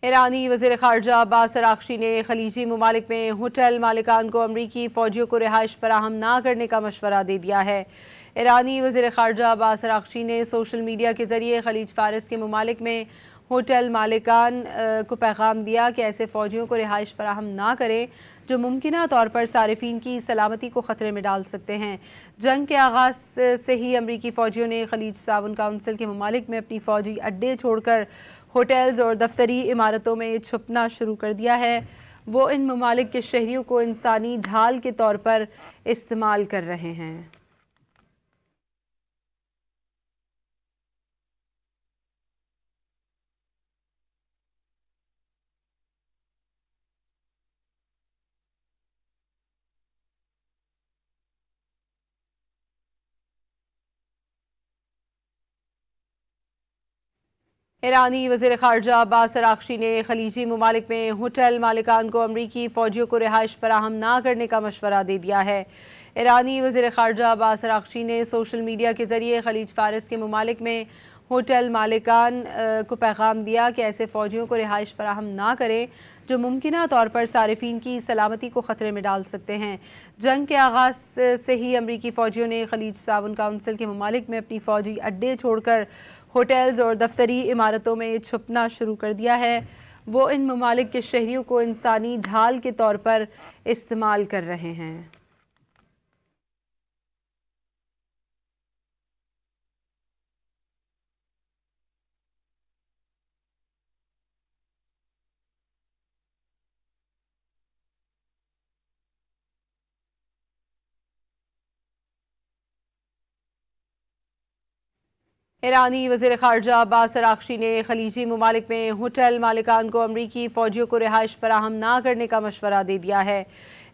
ईरानी वज़ीर ख़ारजा अब्बास अराग़ची ने खलीजी ममालिक में होटल मालिकान को अमरीकी फ़ौजियों को रिहाइश फराहम ना करने का मशवरा दे दिया है। ईरानी वज़ीर ख़ारजा अब्बास अराग़ची ने सोशल मीडिया के ज़रिए खलीज फ़ारिस के ममालिक में होटल मालिकान को पैगाम दिया कि ऐसे फ़ौजियों को रिहाइश फराहम ना करें जो मुमकिना तौर पर सारिफीन की सलामती को ख़तरे में डाल सकते हैं। जंग के आगाज़ से ही अमरीकी फ़ौजियों ने खलीज ताउन काउंसिल के ममालिक में अपनी फ़ौजी अड्डे छोड़कर होटल्स और दफ्तरी इमारतों में छुपना शुरू कर दिया है। वो इन ममालिक के शहरियों को इंसानी ढाल के तौर पर इस्तेमाल कर रहे हैं। ईरानी वज़ीर ख़ारजा अब्बास अराग़ची ने खलीजी ममालिक में होटल मालिकान को अमरीकी फ़ौजियों को रिहाइश फराहम ना करने का मशवरा दे दिया है। ईरानी वज़ीर ख़ारजा अब्बास अराग़ची ने सोशल मीडिया के ज़रिए खलीज फ़ारिस के ममालिक में होटल मालिकान को पैगाम दिया कि ऐसे फ़ौजियों को रिहाइश फराहम ना करें जो मुमकिना तौर पर सारिफीन की सलामती को ख़तरे में डाल सकते हैं। जंग के आगाज़ से ही अमरीकी फ़ौजियों ने खलीज ताउन काउंसिल के ममालिक में अपनी फ़ौजी अड्डे छोड़कर होटल्स और दफ्तरी इमारतों में छुपना शुरू कर दिया है। वो इन ममालिक के शहरियों को इंसानी ढाल के तौर पर इस्तेमाल कर रहे हैं। ईरानी वज़ीर ख़ारजा अब्बास अराग़ची ने खलीजी ममालिक में होटल मालिकान को अमरीकी फ़ौजियों को रिहाइश फराहम ना करने का मशवरा दे दिया है।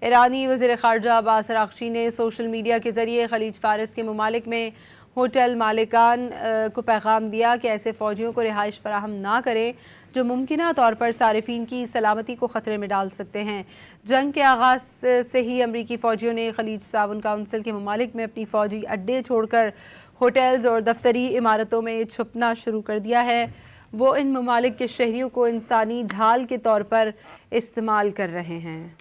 ईरानी वज़ीर ख़ारजा अब्बास अराग़ची ने सोशल मीडिया के ज़रिए खलीज फ़ारिस के ममालिक में होटल मालिकान को पैगाम दिया कि ऐसे फ़ौजियों को रिहाइश फराहम ना करें जो मुमकिना तौर पर सारिफीन की सलामती को ख़तरे में डाल सकते हैं। जंग के आगाज़ से ही अमरीकी फ़ौजियों ने खलीज ताउन काउंसिल के ममालिक में अपनी फ़ौजी अड्डे छोड़कर होटल्स और दफ्तरी इमारतों में छुपना शुरू कर दिया है। वो इन ममालिक के शहरियों को इंसानी ढाल के तौर पर इस्तेमाल कर रहे हैं।